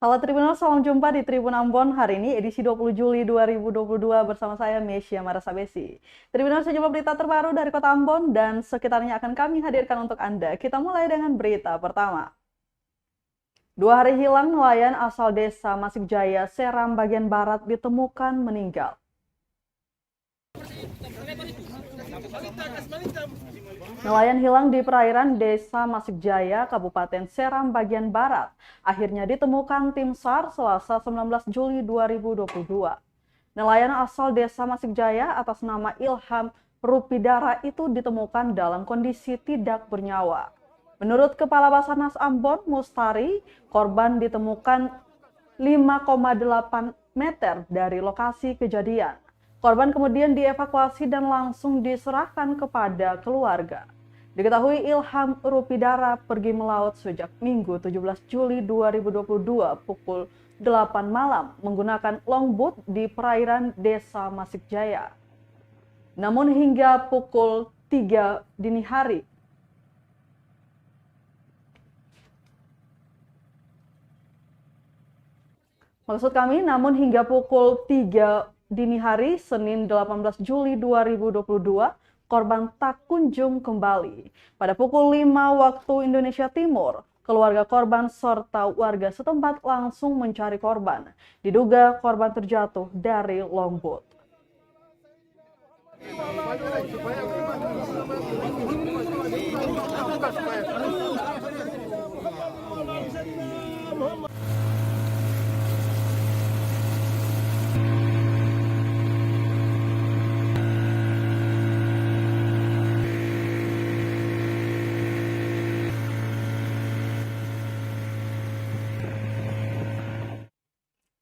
Halo Tribuners, salam jumpa di Tribun Ambon hari ini edisi 20 Juli 2022 bersama saya Mesya Marasabesi. Tribuners, sejumlah berita terbaru dari Kota Ambon dan sekitarnya akan kami hadirkan untuk Anda. Kita mulai dengan berita pertama. 2 hari hilang nelayan asal desa Masik Jaya, Seram bagian barat ditemukan meninggal. Nelayan hilang di perairan Desa Masik Jaya, Kabupaten Seram bagian barat, akhirnya ditemukan tim SAR Selasa 19 Juli 2022. Nelayan asal Desa Masik Jaya atas nama Ilham Rupidara itu ditemukan dalam kondisi tidak bernyawa. Menurut Kepala Basarnas Ambon, Mustari, korban ditemukan 5,8 meter dari lokasi kejadian. Korban kemudian dievakuasi dan langsung diserahkan kepada keluarga. Diketahui Ilham Rupidara pergi melaut sejak Minggu 17 Juli 2022 pukul 8 malam menggunakan longboat di perairan Desa Masik Jaya. Namun hingga pukul 3 dini hari, namun hingga pukul 3 dini hari Senin 18 Juli 2022, korban tak kunjung kembali. Pada pukul 5 waktu Indonesia Timur, keluarga korban serta warga setempat langsung mencari korban. Diduga korban terjatuh dari longboat.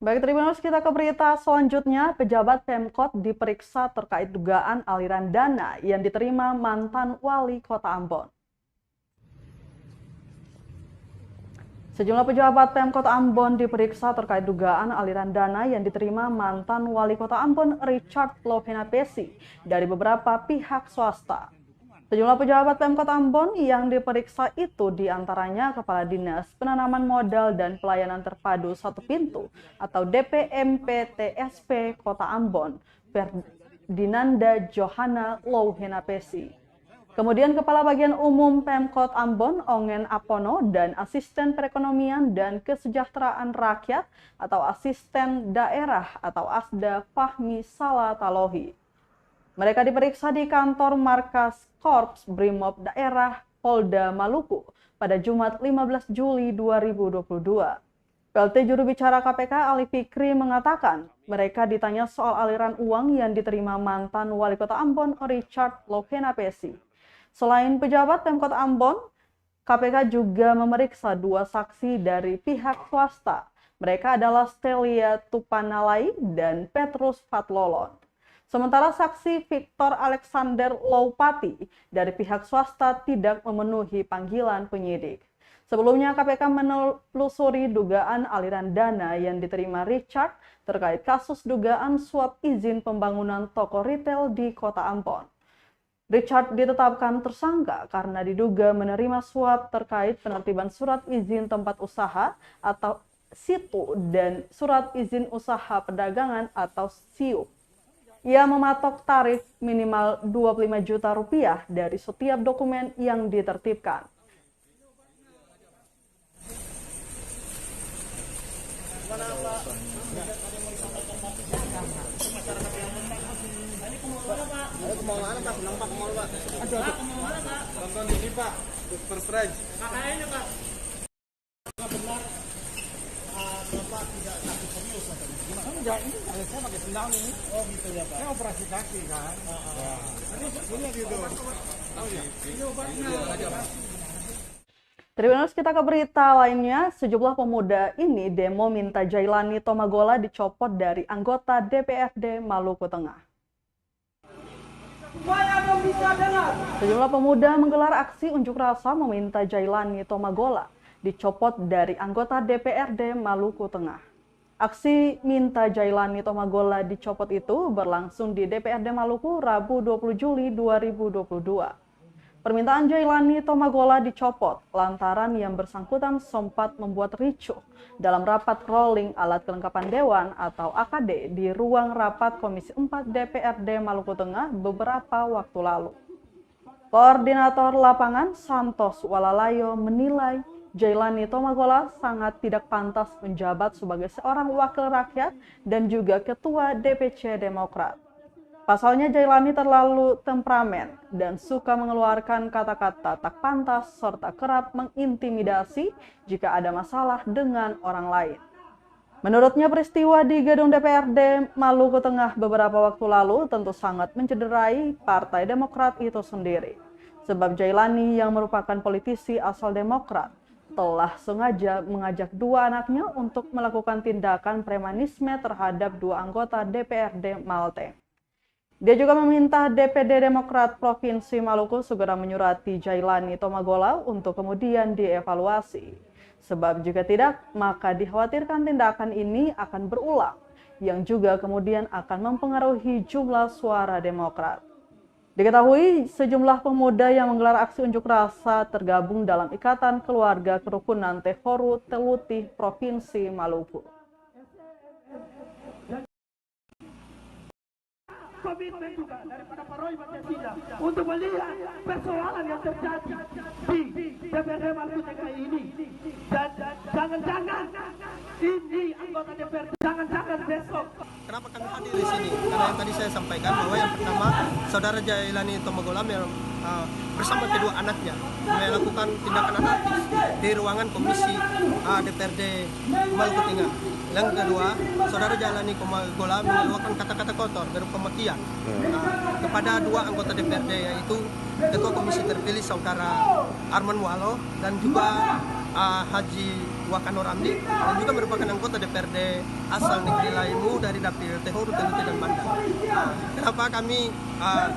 Baik, Tribuners, kita ke berita selanjutnya. Pejabat Pemkot diperiksa terkait dugaan aliran dana yang diterima mantan wali kota Ambon. Sejumlah pejabat Pemkot Ambon diperiksa terkait dugaan aliran dana yang diterima mantan wali kota Ambon Richard Lovenapesi dari beberapa pihak swasta. Sejumlah pejabat Pemkot Ambon yang diperiksa itu diantaranya Kepala Dinas Penanaman Modal dan Pelayanan Terpadu Satu Pintu atau DPMPTSP Kota Ambon, Ferdinanda Johanna Lovenapesi. Kemudian Kepala Bagian Umum Pemkot Ambon, Ongen Apono, dan Asisten Perekonomian dan Kesejahteraan Rakyat atau Asisten Daerah atau ASDA Fahmi Salatalohi. Mereka diperiksa di kantor markas Korps Brimob Daerah Polda Maluku pada Jumat 15 Juli 2022. PLT juru bicara KPK Ali Fikri mengatakan mereka ditanya soal aliran uang yang diterima mantan wali kota Ambon Richard Lovenapesi. Selain pejabat Pemkot Ambon, KPK juga memeriksa 2 saksi dari pihak swasta. Mereka adalah Stelia Tupanalai dan Petrus Fatlolon. Sementara saksi Victor Alexander Loupati dari pihak swasta tidak memenuhi panggilan penyidik. Sebelumnya KPK menelusuri dugaan aliran dana yang diterima Richard terkait kasus dugaan suap izin pembangunan toko retail di Kota Ambon. Richard ditetapkan tersangka karena diduga menerima suap terkait penertiban surat izin tempat usaha atau SITU dan surat izin usaha perdagangan atau SIUP. Ia mematok tarif minimal Rp25 juta dari setiap dokumen yang ditertibkan. Enggak, ini saya pakai sendal nih. Oh gitu ya Pak. Saya operasi kaki kan. Ini gitu. Oh ya. Ini obatnya. Tribuners, kita ke berita lainnya. Sejumlah pemuda ini demo minta Jailani Tomagola dicopot dari anggota DPRD Maluku Tengah. Sejumlah pemuda menggelar aksi unjuk rasa meminta Jailani Tomagola dicopot dari anggota DPRD Maluku Tengah. Aksi minta Jailani Tomagola dicopot itu berlangsung di DPRD Maluku Rabu 20 Juli 2022. Permintaan Jailani Tomagola dicopot lantaran yang bersangkutan sempat membuat ricuh dalam rapat rolling alat kelengkapan Dewan atau AKD di ruang rapat Komisi 4 DPRD Maluku Tengah beberapa waktu lalu. Koordinator lapangan Santos Walalayo menilai Jailani Tomagola sangat tidak pantas menjabat sebagai seorang wakil rakyat dan juga ketua DPC Demokrat. Pasalnya Jailani terlalu temperamen dan suka mengeluarkan kata-kata tak pantas serta kerap mengintimidasi jika ada masalah dengan orang lain. Menurutnya peristiwa di gedung DPRD Maluku Tengah beberapa waktu lalu tentu sangat mencederai Partai Demokrat itu sendiri. Sebab Jailani yang merupakan politisi asal Demokrat telah sengaja mengajak dua anaknya untuk melakukan tindakan premanisme terhadap dua anggota DPRD Malteng. Dia juga meminta DPD Demokrat Provinsi Maluku segera menyurati Jailani Tomagola untuk kemudian dievaluasi. Sebab jika tidak, maka dikhawatirkan tindakan ini akan berulang, yang juga kemudian akan mempengaruhi jumlah suara Demokrat. Diketahui sejumlah pemuda yang menggelar aksi unjuk rasa tergabung dalam Ikatan Keluarga Kerukunan Tehoru Telutih Provinsi Maluku. Komitmen juga daripada Pak Roy Pancasila untuk melihat persoalan yang terjadi di DPRD Maluku Tengah ini, dan jangan-jangan ini anggota DPRD, jangan-jangan besok. Kenapa kami hadir di sini? Karena yang tadi saya sampaikan bahwa yang pertama saudara Jailani Tomagola bersama kedua anaknya melakukan tindakan anarkis di ruangan Komisi DPRD Maluku Tengah. Yang kedua, saudara Jailani Tomagola mengeluarkan kata-kata kotor berupa matian kepada dua anggota DPRD, yaitu Ketua Komisi terpilih saudara Arman Mualo dan juga Haji Wakano Ramli, dan juga merupakan anggota DPRD asal negeri Laimu dari dapil Tehoru, Telutih dan Banda. Kenapa kami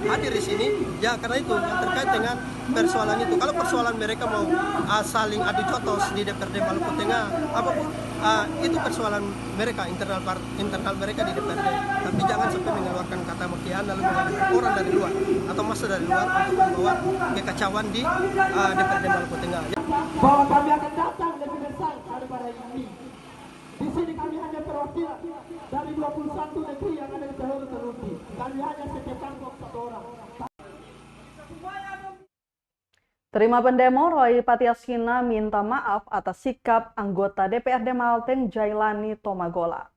hadir di sini? Ya karena itu yang terkait dengan persoalan itu. Kalau persoalan mereka mau saling adu jotos di DPRD Maluku Tengah, apapun itu persoalan mereka, internal mereka di DPRD. Tapi jangan sampai mengeluarkan kata makian lalu mengajak orang dari luar atau masa dari luar untuk membawa kekacauan di DPRD Maluku Tengah. Bahwa kami akan datang lebih besar daripada ini. Di sini kami hanya perwakilan dari 21 negeri yang ada di Tehoru Telutih. Kami hanya setiap kantor satu orang. Terima pendemo, Roy Patiasina minta maaf atas sikap anggota DPRD Malteng Jailani Tomagola.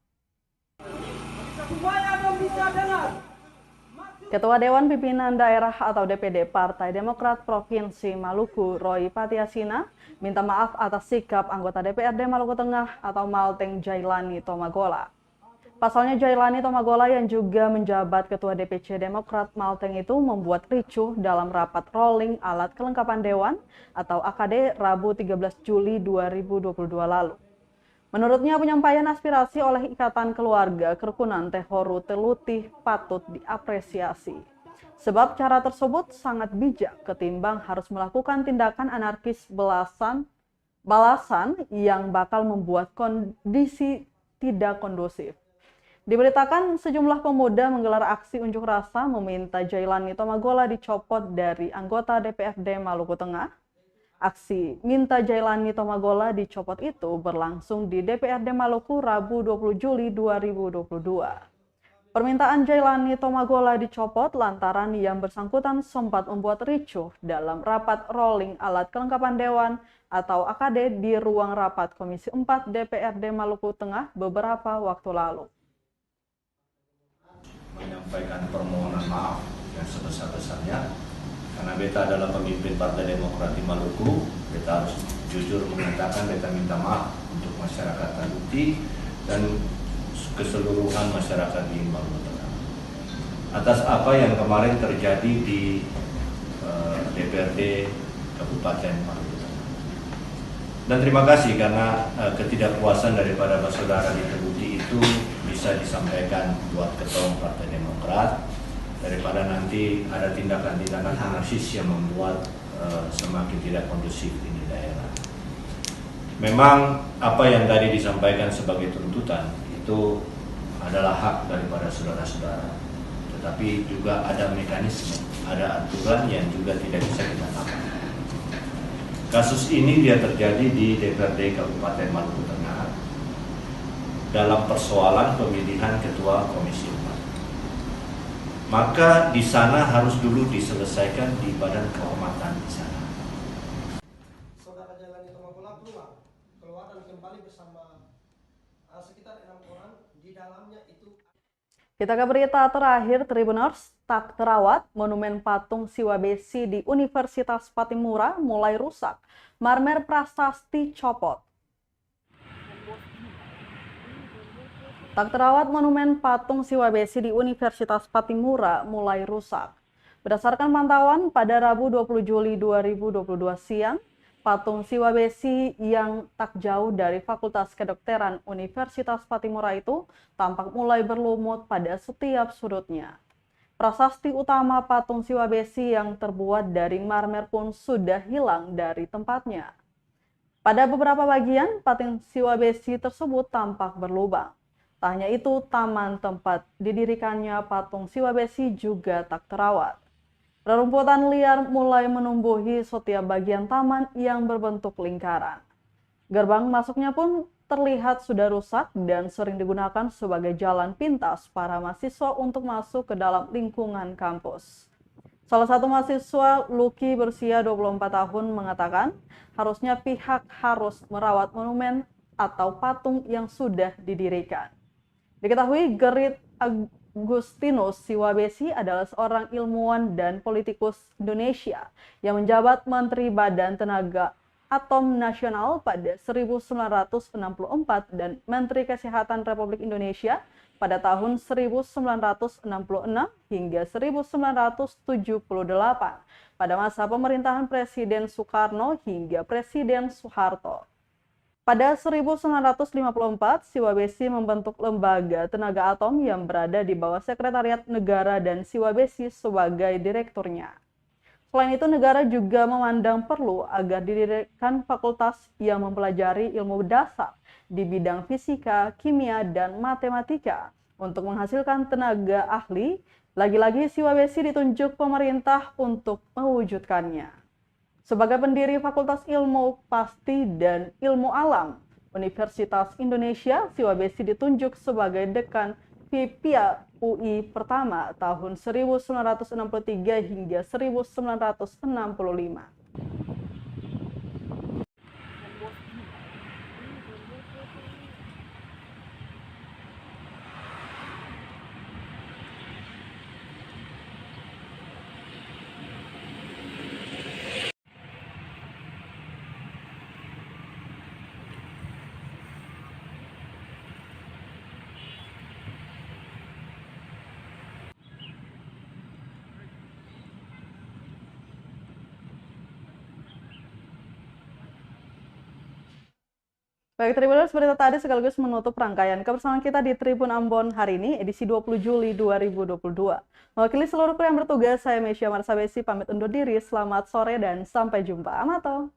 Ketua Dewan Pimpinan Daerah atau DPD Partai Demokrat Provinsi Maluku, Roy Patiasina, minta maaf atas sikap anggota DPRD Maluku Tengah atau Malteng Jailani Tomagola. Pasalnya Jailani Tomagola yang juga menjabat Ketua DPC Demokrat Malteng itu membuat ricuh dalam rapat rolling alat kelengkapan Dewan atau AKD Rabu 13 Juli 2022 lalu. Menurutnya penyampaian aspirasi oleh Ikatan Keluarga Kerukunan Tehoru Telutih patut diapresiasi. Sebab cara tersebut sangat bijak ketimbang harus melakukan tindakan anarkis balasan yang bakal membuat kondisi tidak kondusif. Diberitakan sejumlah pemuda menggelar aksi unjuk rasa meminta Jailani Tomagola dicopot dari anggota DPRD Maluku Tengah. Aksi minta Jailani Tomagola dicopot itu berlangsung di DPRD Maluku Rabu 20 Juli 2022. Permintaan Jailani Tomagola dicopot lantaran yang bersangkutan sempat membuat ricuh dalam rapat rolling alat kelengkapan Dewan atau AKD di ruang rapat Komisi 4 DPRD Maluku Tengah beberapa waktu lalu. Menyampaikan permohonan maaf yang sebesar-besarnya karena beta adalah pemimpin Partai Demokrat di Maluku. Beta harus jujur mengatakan beta minta maaf untuk masyarakat Telutih dan keseluruhan masyarakat di Maluku Tengah atas apa yang kemarin terjadi di DPRD Kabupaten Maluku Tengah. Dan terima kasih karena ketidakpuasan daripada saudara di Telutih itu bisa disampaikan buat ketua Partai Demokrat daripada nanti ada tindakan-tindakan anarkis yang membuat semakin tidak kondusif di daerah. Memang apa yang tadi disampaikan sebagai tuntutan itu adalah hak daripada saudara-saudara. tetapi juga ada mekanisme, ada aturan yang juga tidak bisa kita tambah. Kasus ini dia terjadi di DPRD Kabupaten Maluku Tengah dalam persoalan pemilihan Ketua Komisi 4. Maka di sana harus dulu diselesaikan di Badan Kehormatan di sana. Saudara Jailani Tomagola keluar dan kembali bersama sekitar 6 orang. Di dalamnya itu. Kita ke berita terakhir, Tribuners. Tak terawat, monumen patung Siwa Besi di Universitas Patimura mulai rusak. Marmer prasasti copot. Tak terawat, monumen patung Siwa Besi di Universitas Patimura mulai rusak. Berdasarkan pantauan pada Rabu 20 Juli 2022 siang, patung Siwa Besi yang tak jauh dari Fakultas Kedokteran Universitas Patimura itu tampak mulai berlumut pada setiap sudutnya. Prasasti utama patung Siwa Besi yang terbuat dari marmer pun sudah hilang dari tempatnya. Pada beberapa bagian, patung Siwa Besi tersebut tampak berlubang. Tak hanya itu, taman tempat didirikannya patung Siwa Besi juga tak terawat. Rerumputan liar mulai menumbuhi setiap bagian taman yang berbentuk lingkaran. Gerbang masuknya pun terlihat sudah rusak dan sering digunakan sebagai jalan pintas para mahasiswa untuk masuk ke dalam lingkungan kampus. Salah satu mahasiswa, Lucky berusia 24 tahun, mengatakan harusnya pihak harus merawat monumen atau patung yang sudah didirikan. Diketahui Gerit Agustinus Siwa Besi adalah seorang ilmuwan dan politikus Indonesia yang menjabat Menteri Badan Tenaga Atom Nasional pada 1964 dan Menteri Kesehatan Republik Indonesia pada tahun 1966 hingga 1978 pada masa pemerintahan Presiden Soekarno hingga Presiden Soeharto. Pada 1954, Siwa Besi membentuk Lembaga Tenaga Atom yang berada di bawah Sekretariat Negara dan Siwa Besi sebagai direkturnya. Selain itu, negara juga memandang perlu agar didirikan fakultas yang mempelajari ilmu dasar di bidang fisika, kimia, dan matematika untuk menghasilkan tenaga ahli. Lagi-lagi Siwa Besi ditunjuk pemerintah untuk mewujudkannya. Sebagai pendiri Fakultas Ilmu Pasti dan Ilmu Alam Universitas Indonesia, Siwa Besi ditunjuk sebagai dekan FIPIA UI pertama tahun 1963 hingga 1965. Baik, Tribuners, berita tadi sekaligus menutup rangkaian kebersamaan kita di Tribun Ambon hari ini, edisi 20 Juli 2022. Mewakili seluruh kru yang bertugas, saya Mesya Marsabesi pamit undur diri. Selamat sore dan sampai jumpa. Amato.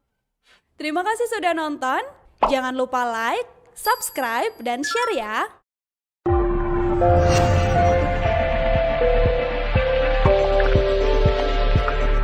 Terima kasih sudah nonton. Jangan lupa like, subscribe, dan share ya.